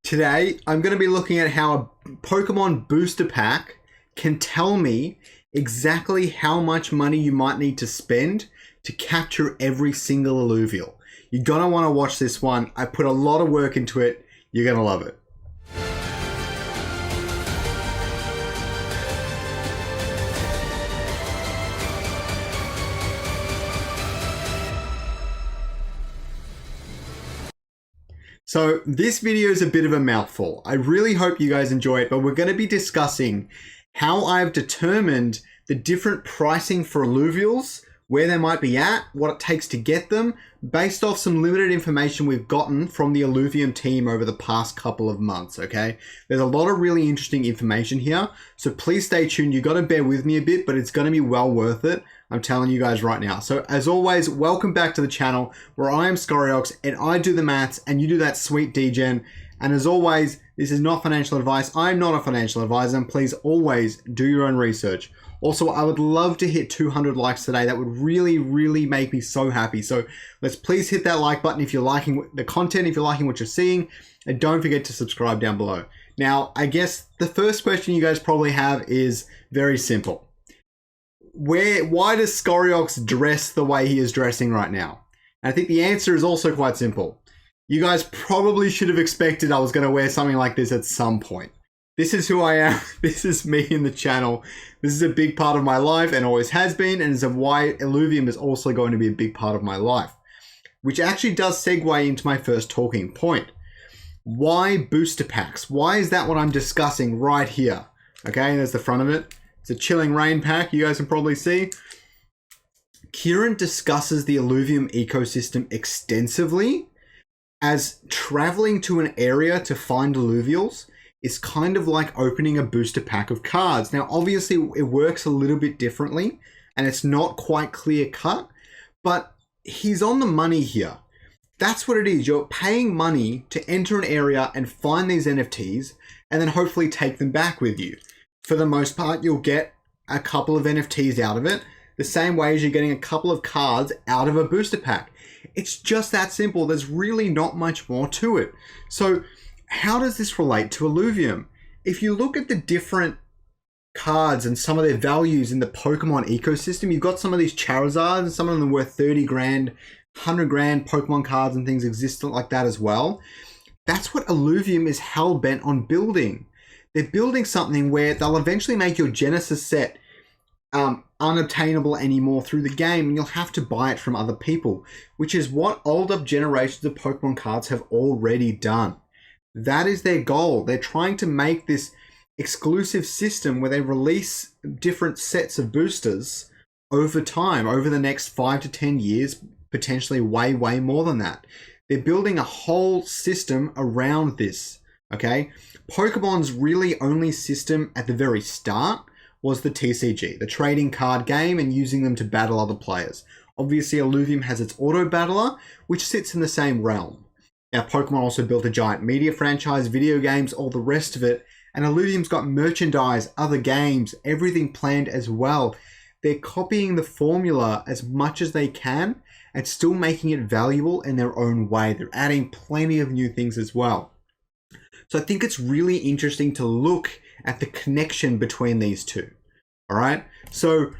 Today, I'm going to be looking at how a Pokemon booster pack can tell me exactly how much money you might need to spend to capture every single Illuvial. You're going to want to watch this one. I put a lot of work into it. You're going to love it. So this video is a bit of a mouthful. I really hope you guys enjoy it, but we're going to be discussing how I've determined the different pricing for Illuvials, where they might be at, what it takes to get them, based off some limited information we've gotten from the Illuvium team over the past couple of months, okay? There's a lot of really interesting information here, so please stay tuned. You got to bear with me a bit, but it's going to be well worth it. I'm telling you guys right now. So as always, welcome back to the channel where I am Scoriox and I do the maths and you do that sweet degen. And as always, this is not financial advice. I'm not a financial advisor, and please always do your own research. Also, I would love to hit 200 likes today. That would really, really make me so happy. So let's please hit that like button if you're liking the content, if you're liking what you're seeing, and don't forget to subscribe down below. Now, I guess the first question you guys probably have is very simple. Why does Scoriox dress the way he is dressing right now? And I think the answer is also quite simple. You guys probably should have expected I was going to wear something like this at some point. This is who I am. This is me in the channel. This is a big part of my life and always has been, and is why Illuvium is also going to be a big part of my life. Which actually does segue into my first talking point. Why booster packs? Why is that what I'm discussing right here? Okay, there's the front of it. It's a Chilling Rain pack, you guys can probably see. Kieran discusses the Illuvium ecosystem extensively, as traveling to an area to find Illuvials is kind of like opening a booster pack of cards. Now, obviously, it works a little bit differently, and it's not quite clear cut, but he's on the money here. That's what it is. You're paying money to enter an area and find these NFTs, and then hopefully take them back with you. For the most part, you'll get a couple of NFTs out of it, the same way as you're getting a couple of cards out of a booster pack. It's just that simple. There's really not much more to it. So how does this relate to Illuvium? If you look at the different cards and some of their values in the Pokemon ecosystem, you've got some of these Charizards, and some of them are worth 30 grand, 100 grand Pokemon cards and things exist like that as well. That's what Illuvium is hell-bent on building. They're building something where they'll eventually make your Genesis set unobtainable anymore through the game, and you'll have to buy it from other people, which is what older generations of Pokemon cards have already done. That is their goal. They're trying to make this exclusive system where they release different sets of boosters over time, over the next 5 to 10 years, potentially way, way more than that. They're building a whole system around this, okay? Pokemon's really only system at the very start was the TCG, the trading card game, and using them to battle other players. Obviously, Illuvium has its auto battler, which sits in the same realm. Now, Pokemon also built a giant media franchise, video games, all the rest of it, and Illuvium's got merchandise, other games, everything planned as well. They're copying the formula as much as they can and still making it valuable in their own way. They're adding plenty of new things as well. So I think it's really interesting to look at the connection between these two. All right. So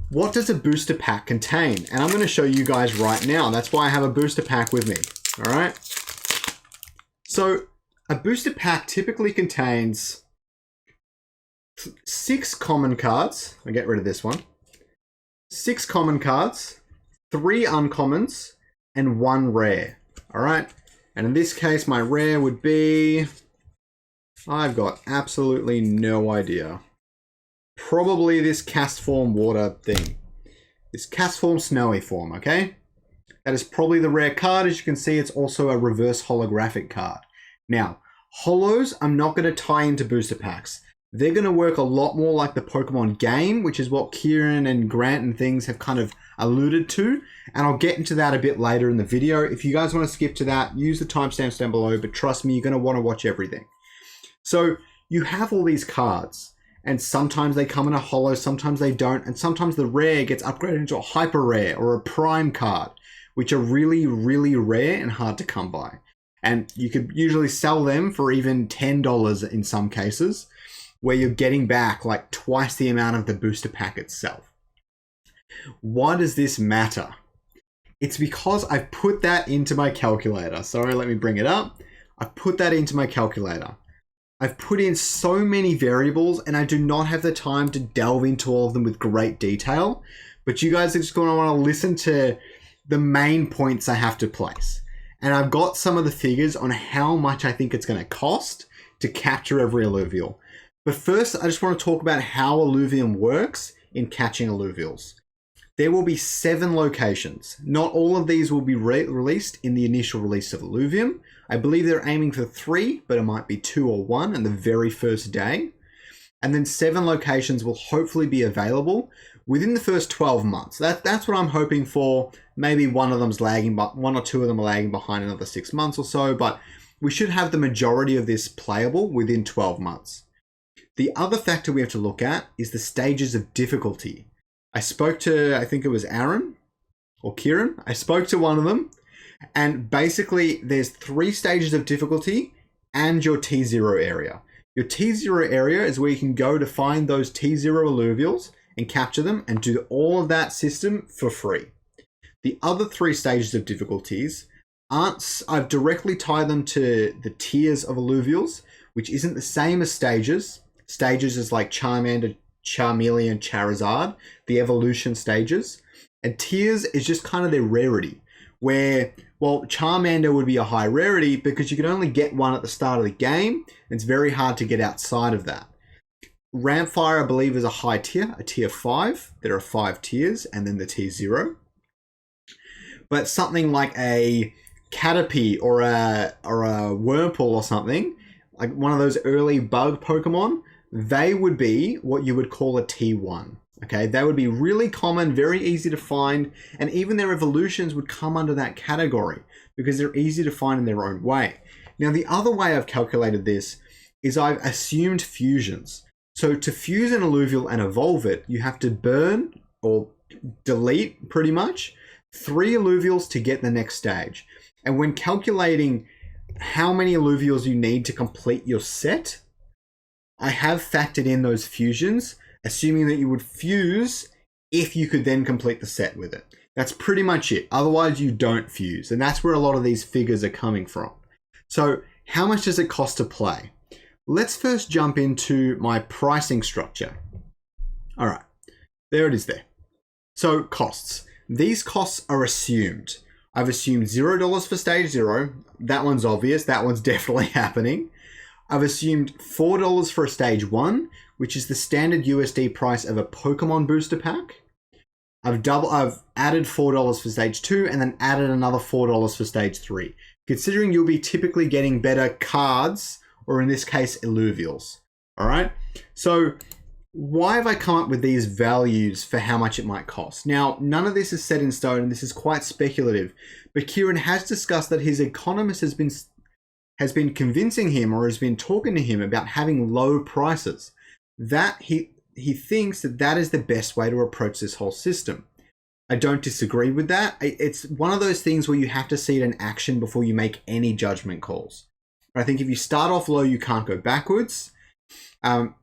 what does a booster pack contain? And I'm going to show you guys right now. That's why I have a booster pack with me. All right. So a booster pack typically contains 6 common cards. I'll get rid of this one. 6 common cards, 3 uncommons, and 1 rare. All right. And in this case, my rare would be... I've got absolutely no idea. Probably this cast form water thing. This cast form snowy form, okay? That is probably the rare card. As you can see, it's also a reverse holographic card. Now, holos I'm not going to tie into booster packs. They're going to work a lot more like the Pokemon game, which is what Kieran and Grant and things have kind of alluded to. And I'll get into that a bit later in the video. If you guys want to skip to that, use the timestamps down below, but trust me, you're going to want to watch everything. So you have all these cards, and sometimes they come in a holo, sometimes they don't, and sometimes the rare gets upgraded into a hyper rare or a prime card, which are really, really rare and hard to come by. And you could usually sell them for even $10 in some cases, where you're getting back like twice the amount of the booster pack itself. Why does this matter? It's because I've put that into my calculator. Sorry, let me bring it up. I've put that into my calculator. I've put in so many variables and I do not have the time to delve into all of them with great detail, but you guys are just going to want to listen to the main points I have to place. And I've got some of the figures on how much I think it's going to cost to capture every Illuvial. But first, I just want to talk about how Illuvium works in catching Illuvials. There will be 7 locations. Not all of these will be released in the initial release of Illuvium. I believe they're aiming for 3, but it might be 2 or 1 on the very first day. And then 7 locations will hopefully be available within the first 12 months. That's what I'm hoping for. Maybe one of them's lagging, but 1 or 2 of them are lagging behind another 6 months or so, but we should have the majority of this playable within 12 months. The other factor we have to look at is the stages of difficulty. I spoke to, I think it was Aaron or Kieran. I spoke to one of them, and basically there's 3 stages of difficulty and your T0 area. Your T0 area is where you can go to find those T0 Illuvials and capture them and do all of that system for free. The other 3 stages of difficulties I've directly tied them to the tiers of Illuvials, which isn't the same as stages. Stages is like Charmander, Charmeleon, Charizard, the evolution stages. And tiers is just kind of their rarity, where, well, Charmander would be a high rarity because you can only get one at the start of the game. And it's very hard to get outside of that. Rampfire, I believe, is a high tier, a tier 5. There are 5 tiers, and then the T0. But something like a Caterpie or a Wurmple or something, like one of those early bug Pokemon, they would be what you would call a T1. Okay, they would be really common, very easy to find, and even their evolutions would come under that category because they're easy to find in their own way. Now, the other way I've calculated this is I've assumed fusions. So to fuse an Illuvial and evolve it, you have to burn or delete pretty much 3 Illuvials to get the next stage. And when calculating how many Illuvials you need to complete your set, I have factored in those fusions, assuming that you would fuse if you could then complete the set with it. That's pretty much it. Otherwise, you don't fuse. And that's where a lot of these figures are coming from. So how much does it cost to play? Let's first jump into my pricing structure. All right, there it is there. So costs. These costs are assumed. I've assumed $0 for stage 0. That one's obvious. That one's definitely happening. I've assumed $4 for a stage 1, which is the standard USD price of a Pokemon booster pack. I've added $4 for stage 2 and then added another $4 for stage 3. Considering you'll be typically getting better cards, or in this case, Illuvials. All right. So why have I come up with these values for how much it might cost? Now, none of this is set in stone and this is quite speculative, but Kieran has discussed that his economist has been convincing him or has been talking to him about having low prices. That he thinks that is the best way to approach this whole system. I don't disagree with that. It's one of those things where you have to see it in action before you make any judgment calls. I think if you start off low, you can't go backwards.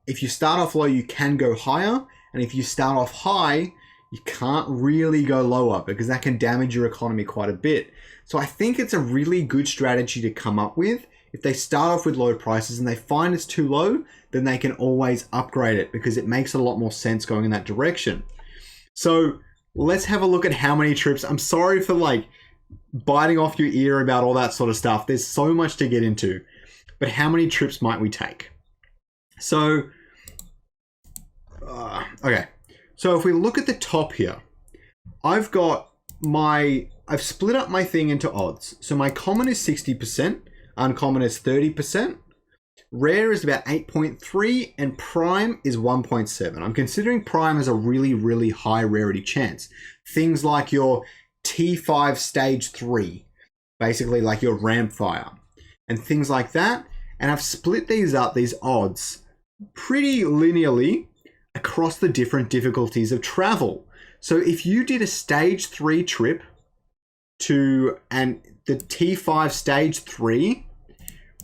If you start off low, you can go higher. And if you start off high, you can't really go lower because that can damage your economy quite a bit. So I think it's a really good strategy to come up with. If they start off with low prices and they find it's too low, then they can always upgrade it because it makes a lot more sense going in that direction. So let's have a look at how many trips. I'm sorry for like biting off your ear about all that sort of stuff. There's so much to get into, but how many trips might we take? So, okay. So if we look at the top here, I've split up my thing into odds. So my common is 60%, uncommon is 30%, rare is about 8.3, and prime is 1.7. I'm considering prime as a really, really high rarity chance. Things like your T5 stage 3, basically like your Rampfire, and things like that. And I've split these up, these odds, pretty linearly across the different difficulties of travel. So if you did a stage 3 trip to the T5 stage 3,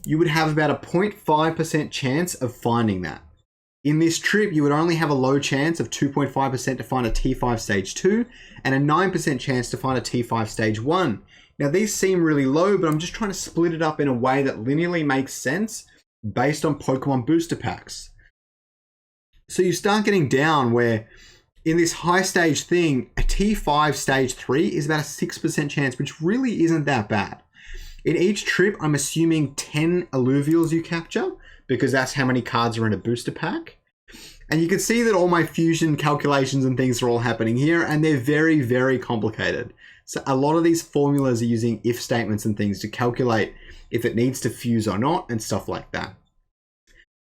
you would have about a 0.5% chance of finding that. In this trip, you would only have a low chance of 2.5% to find a T5 stage 2 and a 9% chance to find a T5 stage 1. Now these seem really low, but I'm just trying to split it up in a way that linearly makes sense based on Pokemon booster packs. So you start getting down where in this high stage thing, a T5 stage 3 is about a 6% chance, which really isn't that bad. In each trip, I'm assuming 10 Illuvials you capture, because that's how many cards are in a booster pack. And you can see that all my fusion calculations and things are all happening here, and they're very, very complicated. So a lot of these formulas are using if statements and things to calculate if it needs to fuse or not and stuff like that.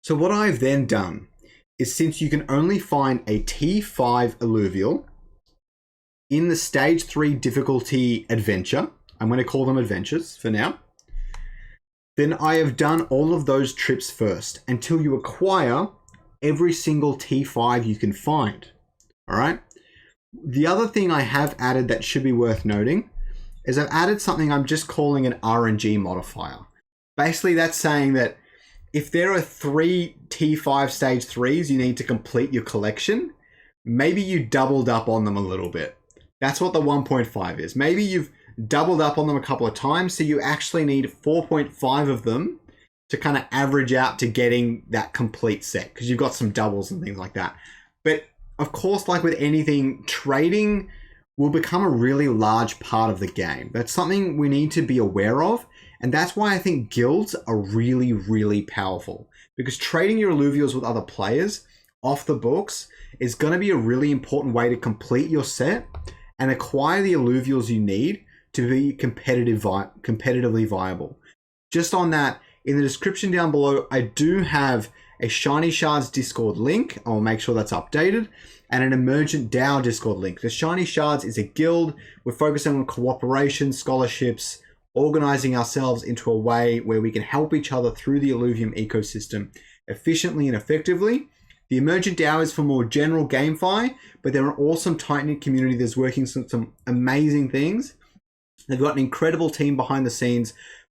So what I've then done is, since you can only find a T5 Illuvial in the stage 3 difficulty adventure, I'm going to call them adventures for now, then I have done all of those trips first until you acquire every single T5 you can find. All right. The other thing I have added that should be worth noting is I've added something I'm just calling an RNG modifier. Basically, that's saying that if there are 3 T5 stage 3s you need to complete your collection, maybe you doubled up on them a little bit. That's what the 1.5 is. Maybe you've doubled up on them a couple of times, so you actually need 4.5 of them to kind of average out to getting that complete set, because you've got some doubles and things like that. But of course, like with anything, trading will become a really large part of the game. That's something we need to be aware of, and that's why I think guilds are really, really powerful, because trading your Illuvials with other players off the books is going to be a really important way to complete your set and acquire the Illuvials you need to be competitively viable. Just on that, in the description down below, I do have a Shiny Shards Discord link. I'll make sure that's updated, and an Emergent DAO Discord link. The Shiny Shards is a guild. We're focusing on cooperation, scholarships, organizing ourselves into a way where we can help each other through the Illuvium ecosystem efficiently and effectively. The Emergent DAO is for more general GameFi, but they're an awesome tight-knit community that's working some amazing things. They've got an incredible team behind the scenes,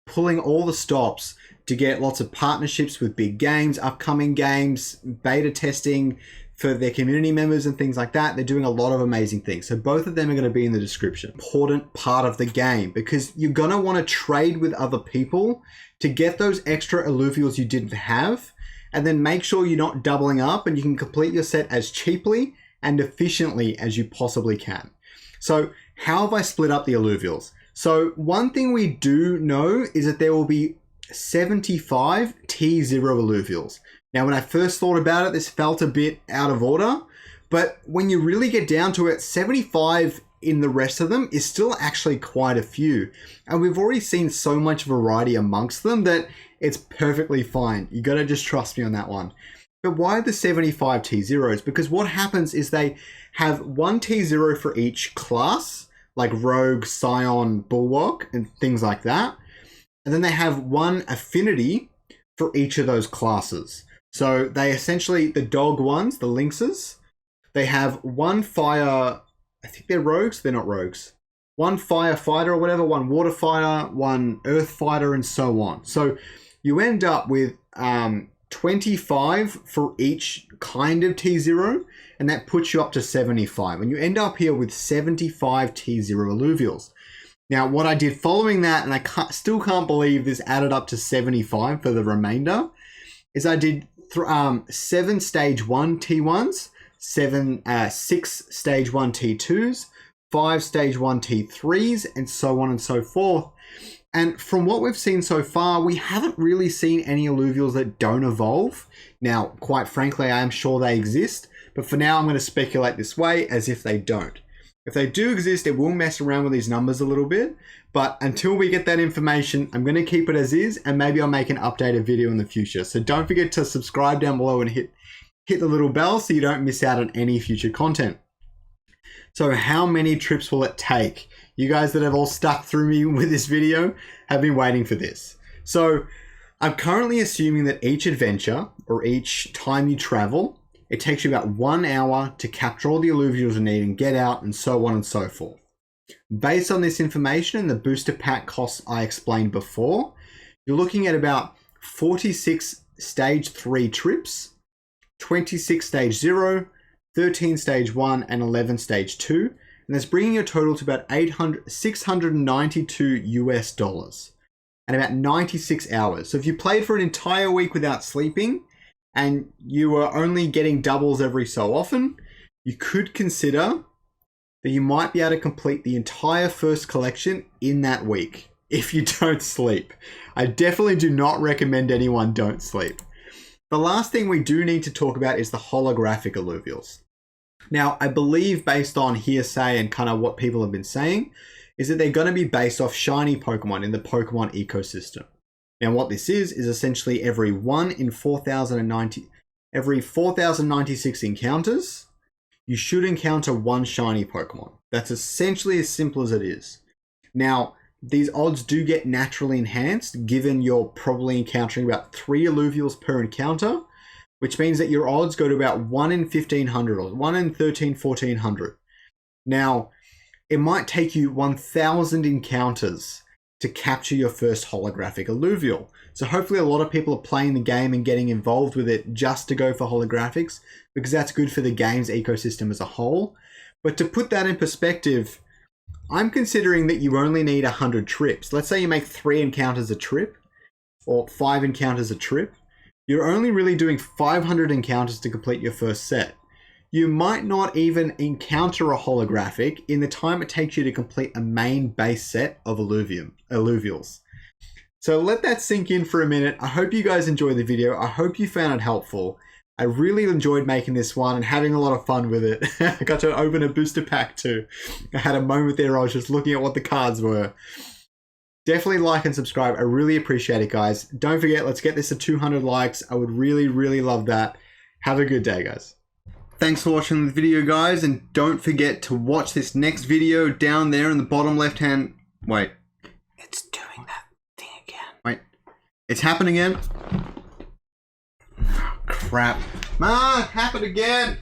pulling all the stops to get lots of partnerships with big games, upcoming games, beta testing for their community members and things like that. They're doing a lot of amazing things. So both of them are going to be in the description. Important part of the game, because you're going to want to trade with other people to get those extra Illuvials you didn't have, and then make sure you're not doubling up and you can complete your set as cheaply and efficiently as you possibly can. So how have I split up the Illuvials? So one thing we do know is that there will be 75 T0 Illuvials. Now, when I first thought about it, this felt a bit out of order, but when you really get down to it, 75 in the rest of them is still actually quite a few. And we've already seen so much variety amongst them that it's perfectly fine. You got to just trust me on that one. But why the 75 T0s? Because what happens is they have one T0 for each class, like Rogue, Scion, Bulwark, and things like that. And then they have one affinity for each of those classes. So they essentially, the dog ones, the lynxes, they have one fire, I think they're rogues, they're not rogues. One firefighter or whatever, one water fighter, one earth fighter, and so on. So you end up with 25 for each kind of T0, and that puts you up to 75. And you end up here with 75 T0 Illuvials. Now, what I did following that, and I still can't believe this added up to 75 for the remainder, is I did 7 stage 1 T1s, 6 stage 1 T2s, 5 stage 1 T3s, and so on and so forth. And from what we've seen so far, we haven't really seen any Illuvials that don't evolve. Now, quite frankly, I am sure they exist, but for now I'm going to speculate this way as if they don't. If they do exist, it will mess around with these numbers a little bit, but until we get that information, I'm going to keep it as is, and maybe I'll make an updated video in the future. So don't forget to subscribe down below and hit the little bell so you don't miss out on any future content. So how many trips will it take? You guys that have all stuck through me with this video have been waiting for this. So I'm currently assuming that each adventure, or each time you travel, it takes you about 1 hour to capture all the Illuvials you need and get out, and so on and so forth. Based on this information and the booster pack costs I explained before, you're looking at about 46 stage 3 trips, 26 stage 0, 13 stage 1, and 11 stage 2. And that's bringing your total to about $692 US and about 96 hours. So if you played for an entire week without sleeping and you were only getting doubles every so often, you could consider that you might be able to complete the entire first collection in that week if you don't sleep. I definitely do not recommend anyone don't sleep. The last thing we do need to talk about is the holographic Illuvials. Now, I believe based on hearsay and kind of what people have been saying, is that they're going to be based off shiny Pokemon in the Pokemon ecosystem. Now, what this is essentially every 4,096 encounters, you should encounter one shiny Pokemon. That's essentially as simple as it is. Now, these odds do get naturally enhanced given you're probably encountering about 3 Illuvials per encounter, which means that your odds go to about 1 in 1,500 or 1 in 1,400. Now, it might take you 1,000 encounters to capture your first holographic Illuvial. So hopefully a lot of people are playing the game and getting involved with it just to go for holographics, because that's good for the game's ecosystem as a whole. But to put that in perspective, I'm considering that you only need 100 trips. Let's say you make 3 encounters a trip or 5 encounters a trip. You're only really doing 500 encounters to complete your first set. You might not even encounter a holographic in the time it takes you to complete a main base set of Illuvials. So let that sink in for a minute. I hope you guys enjoyed the video. I hope you found it helpful. I really enjoyed making this one and having a lot of fun with it. I got to open a booster pack too. I had a moment there I was just looking at what the cards were. Definitely like and subscribe. I really appreciate it, guys. Don't forget, let's get this to 200 likes. I would really, really love that. Have a good day, guys. Thanks for watching the video, guys. And don't forget to watch this next video down there in the bottom left-hand... Wait. It's doing that thing again. Wait. It's happening again? Oh, crap. Happened again.